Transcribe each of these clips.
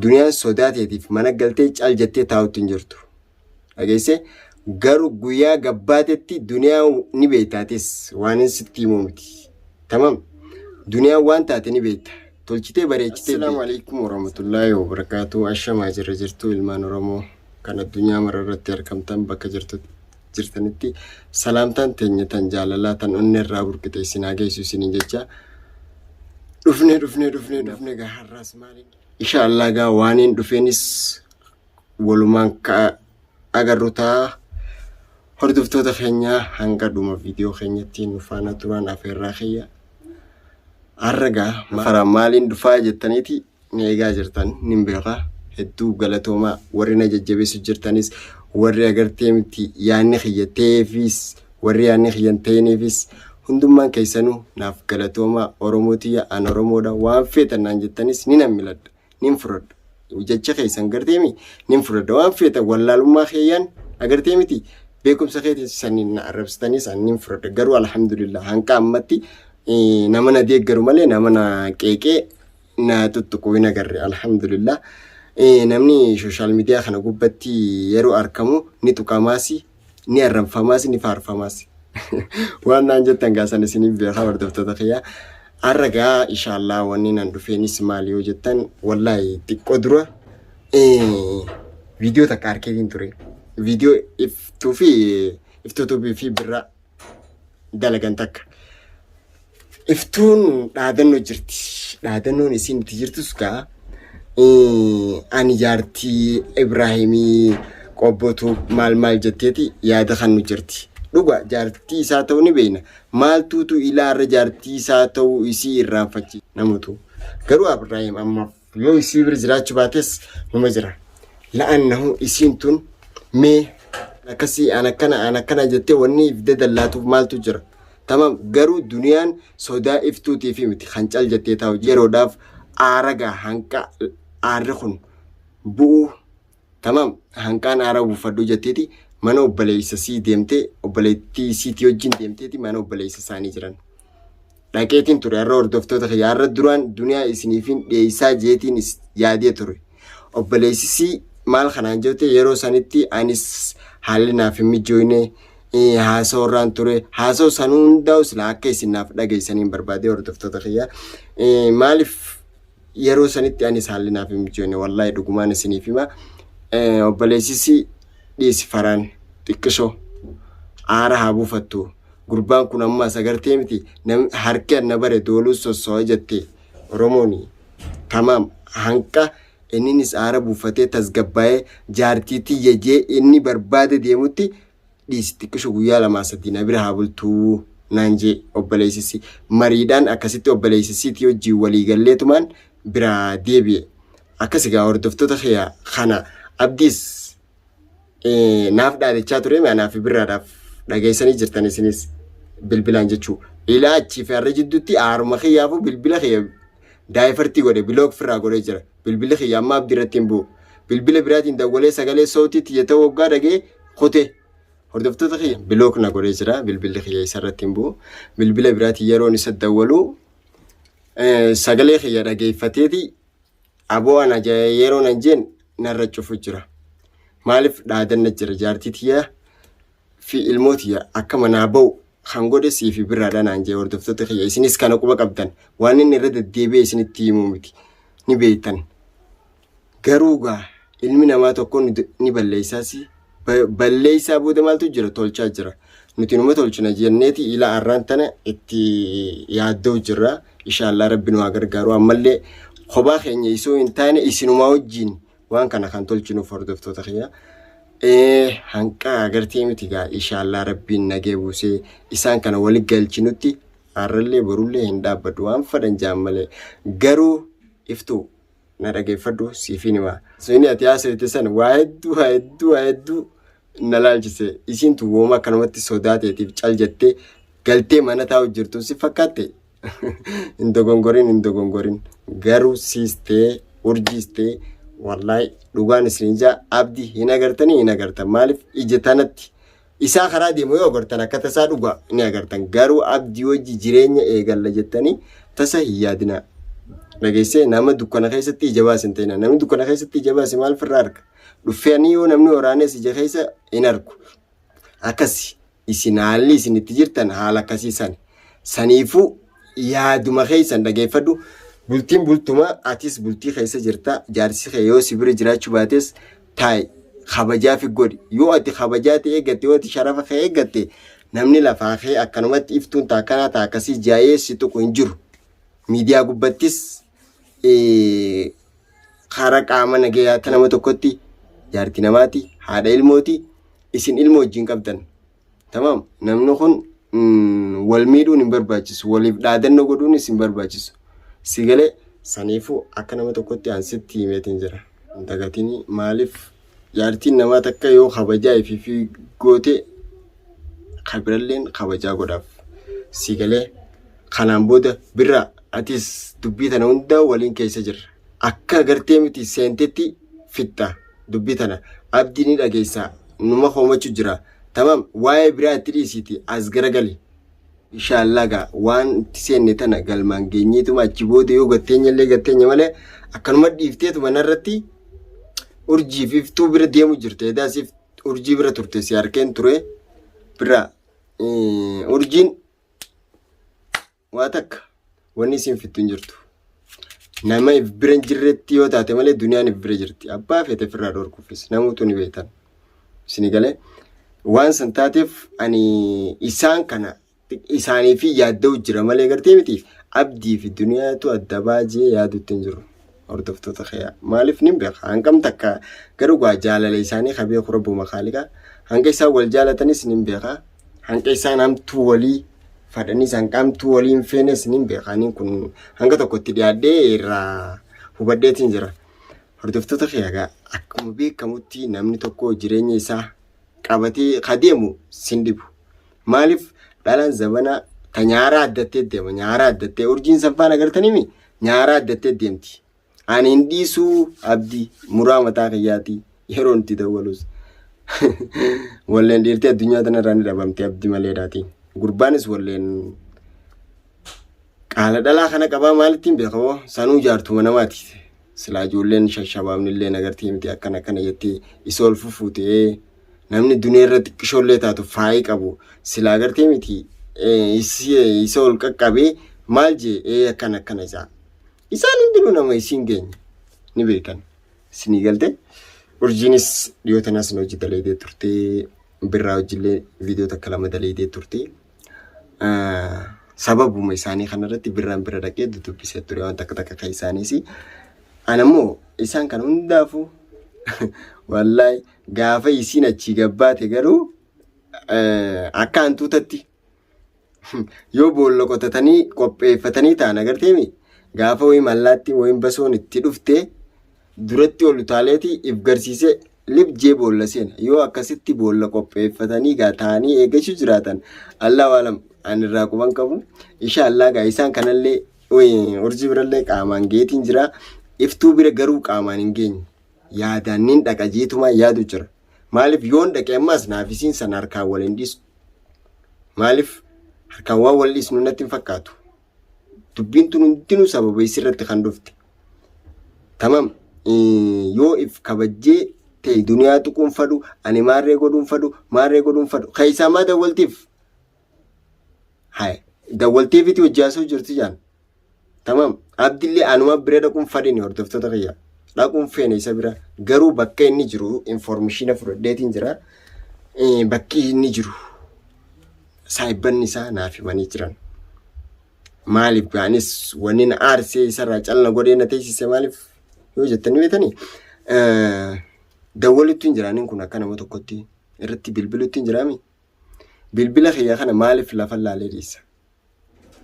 duniyaan sodaateetiif mana galtee cal jettee taa'utti hin jirtu. Dhageesse garuu guyyaa gabbaatetti duniyaa ni beektaatis waan sitti himu miti. Tamam duniyaa waan taate ni beekta. Tolchitee bareechitee. Assalaamu alaykum warahmatullaahi wabarakaatuh. Ashamaa jirtu ilmaan Oromoo kan addunyaa mararratti argamtan bakka jirtanitti salaamtaan teenya tan jaalalaa tan onnee irraa burqite isin haa geessu isiniin jecha dhufne gaharraas maaliin inshaallah gaa waaniin dhufeenis walumaan agarru ta'a. Hordoftoota keenya hanga dhuma viidiyoo keenyatti nu faana turan afeerraa kiyya. Arragaa mara maaliin dhufaa jettaniiti ni eegaa jirtan nin beekaa hedduu galatoomaa warri na jajjabeessu jirtanis warri agartee miti yaanni xiyyateefis warri yaanni xiyyanteeniifis hundummaan keessanuu naaf galatoomaa Oromootiya an Oromoodha waan feetan naan jettanis ni nammiladha nin fudhadha jecha keessan gartee mi nin fudhadha waan feetan wallaalummaa keeyyan agartee miti beekumsa keessaniin na arrabsitanis an nin fudhadha garuu alhamdulillah hanqa ammatti nama na deeggaru malee nama na qeeqee na tuttuquu hin agarre alhamdulillah. Namni social media kana gubbatti yeroo argamu ni tuqamaasi ni arranfamaasi ni faarfamaasi waan naan jettan gaasan isiniif beekaa hordoftoota kiyya. Arragaa inshallah wanni nan dhufeenis maal yoo jettan wallahi xiqqoo dura viidiyoo takka arkeetiin ture viidiyoo iftuutuu fi birraa dalagan takka iftuun dhaadannoo jirti dhaadannoon isin itti jirtus kaa ani jaartii Ibraahimii qobbotu maal jetteeti yaada kan nu jirti dhuga jaartii isaa ta'uu ni beeyna maaltuutu ilaarra jaartii isaa ta'uu isii irraanfachi namutu garuu Ibraahim amma yoo isii bir jiraachuu baates numa jira la'annahu isiin tun mee akkasii ana jettee wanni ifde dallaatuuf maaltu jira. Tamam garuu duniyaan sodaa iftuutii fi miti kan cal jettee taa'u yeroodhaaf aaragaa hanqa aarri kun bu'u tamam hanqaan aara buufadhu jetteeti mana obboleessa sii deemtee obboleettii siitii wajjin deemteeti mana obboleessa isaanii jiran. Dhaqeetiin ture har'a hordoftoota kiyya har'a duraan duniyaa isiniifin dheeysaa jeetiin yaadee ture. Obboleessisii maal kanaan jette yeroo sanitti anis haalli naaf hin mijoone haasawraan ture haasaw san hundaa usla akka isinaaf dhageessaniin barbaade hordoftoota kiyya. Maaliif yeroo sanitti anis haalli naaf hin mijoone wallahi dhugumaan isiniif hima. Obboleessisii dhiisi faraan xiqqishoo aara haa buufattu gurbaan kun amma sagartee miti harki anna bare dooluu sossoo jettee Oromooni tamam hanqa inninis aara buufatee tasgabbaa'ee jaartiitti yejee inni barbaade deemutti dhiisi xiqqishoo guyyaa lamaa sadii na bira haa bultuu naan jee obboleessisii mariidhaan akkasitti obboleessisiitii wajjin waliigalleetumaan bira deebi'e. Akkasi gaa hordoftoota kiyya kana abdiis naaf dhaadachaa ture naaf biraadhaaf dhageessanii jirtan isinis bilbilaan jechuu ilaa achii fi har'a jidduutti aaruma kiyyaafu bilbila kiyya daayifartii godhe bilook firraa godhee jira bilbila kiyya amma abdii irratti hin bu'u bilbila biraatiin dawwalee sagalee sootiitti yoo ta'u waggaa dhagee kutee hordoftoota kiyya bilook na godhee jira bilbilli kiyya isarratti hin bu'u bilbila biraatiin yeroon isa dawwalu sagalee kiyya dhageeffateeti aboo ana yeroon anjeen narra cufu jira. Maaliif dhaadanna jira jaartitiyya fi ilmootiyya akka manaa ba'u kan godhe siifi biraadhaan anjee hordoftoota kiyya isinis kana quba qabdan waan inni irra deddeebi'ee isinitti himuu miti ni beektan. Garuu gaa ilmi namaa tokko ni balleessaasi balleessaa booda maaltu jira tolchaa jira nuti numa tolchina jenneeti ila arraan tana itti yaaddoo jirra inshallah rabbi nu haa gargaaru ammallee kophaa keenya isoo hin taane isinumaa wajjin waan kana kan tolchinuuf hordoftoota kiyya. Hanqa agartee miti gaa inshallah rabbiin nagee buusee isaan kana waliin galchinutti har'allee borullee hin dhaabbatu waan fadhan jaammalee garuu iftuu na dhageeffadhu siifin hima. Sini ati haasawite sana waa hedduu na laalchise isiin tu wooma akkanumatti sodaateetiif cal jettee galtee mana taa'u jirtu si fakkaatte hin dogongorin garuu siistee urjiistee wallahi dhugaan isiniinjaa abdii hin agartan maaliif ija tanatti isaa karaa deemu yoo agartan akka tasaa dhugaa ni agartan garuu abdii wajji jireenya eegalla jettanii tasa hin yaadina dhageessee nama dukkana keessatti ija baase hin ta'ina. Namni dukkana keessatti ija baase maal firraa arga? Dhuffeanii yoo namni waraanes ija keessa hin argu. Akkasi isin haalli isin itti jirtan haala akkasii saniifuu yaaduma keessan dhageeffadhu. Bultiin bultuma atis bultii keessa jirta. Jaarsi kee yoo si bira jiraachuu baates taa'e kabajaa fi godhi. Yoo ati kabajaa ta'e eeggatte yoo ati sharafa kee eeggatte namni lafaa kee akkanumatti iftuun taakkanaa ta'a akkasii jaayee si tuqu hin jiru. Miidiyaa gubbattis karaa qaama nagayaatti nama tokkotti jaarti namaati haadha ilmooti isin ilmoo wajjin qabdan. Tamam namni kun wal miidhuun hin barbaachisu. Waliif dhaadannoo godhuunis hin barbaachisu. Sigalee saniifuu akka nama tokkotti ansitti himeetiin jira. Dagatiin maaliif jaartiin namaa takka yoo kabajaa fi goote kabiralleen kabajaa godhaaf. Sigalee kanaan booda birraa atis dubbii tana hunda waliin keessa jirra. Akka gartee miti seentetti fitta dubbii tana abdii ni dhageessaa numa hoomachuu jira. Tamam waa'ee biraa itti dhiisiiti as garagali. Inshallah ga waan itti seenne tana galmaan geenyeetuma achi booda yoo gatteenya malee akkanuma dhiifteetuma narratti urjii fi iftuu bira deemu jirte. Edaasiif urjii bira turte si harkeen ture bira urjiin waa takka wanni isin fittu hin jirtu. Nama if bira jirretti yoo taate malee duniyaan if bira jirti. Abbaa feete firraa dhorkuufis namuutu ni beektan. Isini galee waan san taateef ani isaan kana isaanii fi yaadda'u jira malee gartee miti abdii fi duniyaatu adda baajee yaadutti hin jiru. Hordoftoota kee maaliif nin beeka hangam takka garuu gaa jaalala isaanii kabee kurabuu makaaliqa hanga isaan wal jaalatanis nin beeka hanga isaan hamtuu walii fadhanii isaan qaamtuu waliin feenes nin beeka nin kun hanga tokkotti dhiyaadhee irraa hubadheetiin jira. Hordoftoota kee akkuma beekamutti namni tokko jireenya isaa qabatee kadeemu sin dhibu. Maaliif dhalaan zabana ta nyaara addattee deema nyaara addattee urjiin sanfaan agartaniimi nyaara addattee deemti. Ani hin dhiisuu abdii muraa mataa kiyyaati yeroo itti dawwalus. Walleen dhiirtee addunyaa tanarraa ni dhabamte abdii maleedhaatiin. Gurbaanis walleen qaala dhalaa kana qabaa maalittiin beekamoo sanuu jaartuma namaati. Silaa ijoolleen shashabaamni illee nagartii miti akkana jettee isa ol fufuutee namni dunia irratti xiqqishoollee taatu faayii qabu silaa agartee miti isa ol qaqqabee maal jee akkana isaa. Isaan hundinuu nama isiin geenye ni beekan. Isinii galte urjiinis dhiyootanas na hojii daleedee turte birraa hojiillee viidiyoo takka lama daleedee turte. Sababuma isaanii kanarratti birraan bira dhaqee dudubbisee ture waan takka kan isaaniis. Anammoo isaan kan hundaafuu wallahi gaafa isiin achi gabbaate garuu akka hantuutatti yoo boolla qotatanii qopheeffatanii ta'an agarteemi gaafa wayii mallaatti wayiin basoon itti dhufte duratti ol utaaleeti if garsiise libjee boolla seena yoo akkasitti boolla qopheeffatanii ta'anii eeggachuu jiraatan Allah waalam anirraa quban qabu inshallah gaa isaan kanallee urjii birallee qaamaan geetiin jira iftuu bira garuu qaamaan hin geenye. Yaadanin dhaqa jeetuma yaadu jira. Maaliif yoon dhaqee ammas naafisiin sana harkaan wal hin dhiisu. Maaliif harkaan waan wal dhiisnu natti hin fakkaatu. Dubbiin tun hundinuu sababa isirratti kan dhufte. Tamam yoo if kabajjee ta'e duniyaa tuquun fadhu ani maarree godhuun fadhu keessaa maa dawwaltiif. Dawwaltiifiti hojjaasuu jirti jaan. Tamam abdillee anuma bira dhaquun fadhini hordoftoota kiyyaa. Dhaquun feene isa bira garuu bakka inni jiru information fudhadheetiin jira. Bakki inni jiru saayibanni isaa naaf himanii jiran. Maaliif gaanis wanni na aarsee isarraa calna godhee na teessise maaliif yoo jettanii beetanii dawwaluttu hin jiraanin kun akka nama tokkotti irratti bilbiluttu hin jiraami. Bilbila kiyya kana maaliif lafa laalee dhiisa?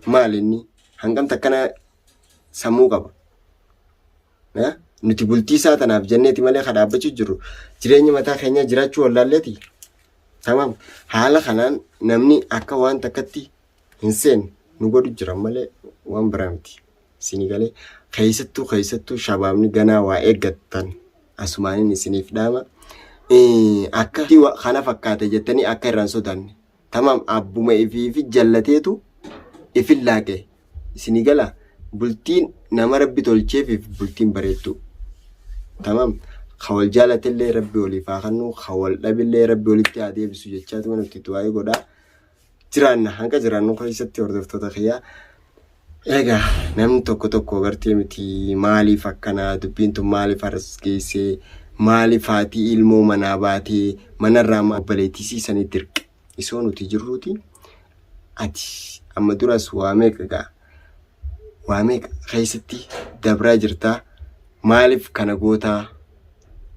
Maal inni hangam takkana sammuu qaba? Nuti bultii isaa tanaaf jenneeti malee kadhaabbachuu jiru jireenya mataa keenya jiraachuu wallaalleeti. Tamam haala kanaan namni akka waan takkatti hin seenne nu godhu jira malee waan biraa miti. Isinii galee keessattuu shabaabni ganaa waa eeggattan asumaaniin isiniif dhaama. Akka kana fakkaate jettanii akka irraan sodaanne. Tamam abbuma ifi jallateetu ifin laaqee isinii gala bultiin nama rabbi tolcheef bultiin bareedu. Tamam. Khawal jaalatillee rabbi olii faaqannu khawal dhabillee rabbi olitti adeebisu jechaatu mana itti waa'ee godhaa. Jiraanna hanga jiraannu keessatti hordoftoota kiyyaa. Egaa namni tokko gartee miti maaliif akkana dubbiin tun maaliif aras geessee maaliif haati ilmoo manaa baatee manarraa obboleettii siisanii dirqe isoo nuti jirruuti. Ati amma duras waa meeqa keessatti dabraa jirtaa maaliif kana gootaa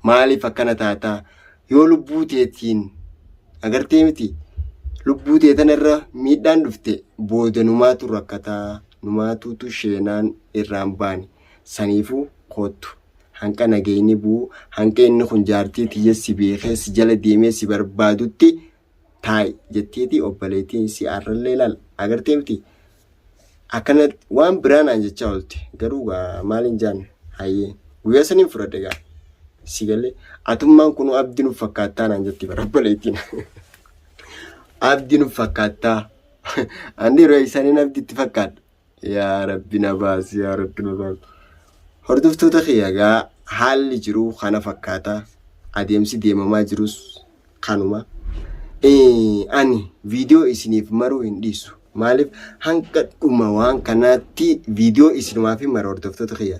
maaliif akkana taataa yoo lubbuu teetiin agartee miti lubbuu teetanirra miidhaan dhufte booda numaatu rakkataa numaatuutu sheenaan irraan baani saniifuu kootu hanqa nageenyi buu hanqa inni kun jaartii tiyyessi beekees jala deemee si barbaadutti taay jetteeti obboleettiin si arrallee ilaal agartee miti akkana waan biraan jechaa oolte garuu maaliin jaan hayyee guyyaa saniin fudhadhe gaa si galee atummaan kun abdii nuuf fakkaattaa naan jetti obboleettiin abdii nuuf fakkaattaa andi yeroo isaaniin abdiitti fakkaadha yaa rabbi na baasi yaa rabbi na baasi hordoftoota kiyyaa haalli jiru kana fakkaata adeemsi deemamaa jirus kanuma ani viidiyoo isiniif maruu hin dhiisu maaliif hanga dhuma waan kanaatti viidiyoo isinumaaf maru hordoftoota kiyyaa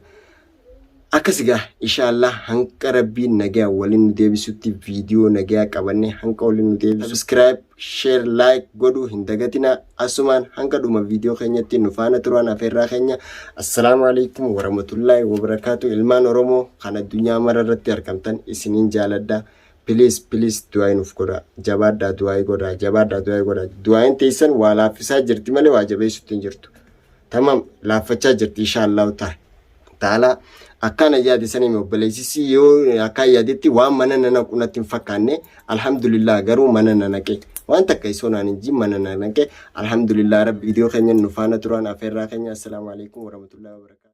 akkasigaa inshallah hanqa rabbiin nagaa waliin nu deebisutti viidiyoo nagaa qabanne hanqa waliin nu deebisu subscribe share like godhuu hin dagatina asumaan hanqa dhuma viidiyoo keenyatti nu faana turaan afeerraa keenya assalaamu alaykum warahmatullaahi wabarakaatu ilmaan oromoo kan addunyaa mararratti argamtan isiniin jaaladha please du'aa nuuf godha jabaadhaa du'aa du'aan teessan waa laaffisaa jirti malee waa jabeessutti hin jirtu tamam laaffachaa jirti inshallah taala akkana yaade sanime obboleessi yoo akka yaadetti waan mana nana qunatti hin fakkaanne alhamdulillah garuu mana nanaqe waan takka isoonaan inji mana nanaqe alhamdulillah rabbi viidiyoo keenya nu faana turaan afeerraa keenya assalamu alaykum warahmatullahi wabarakatuh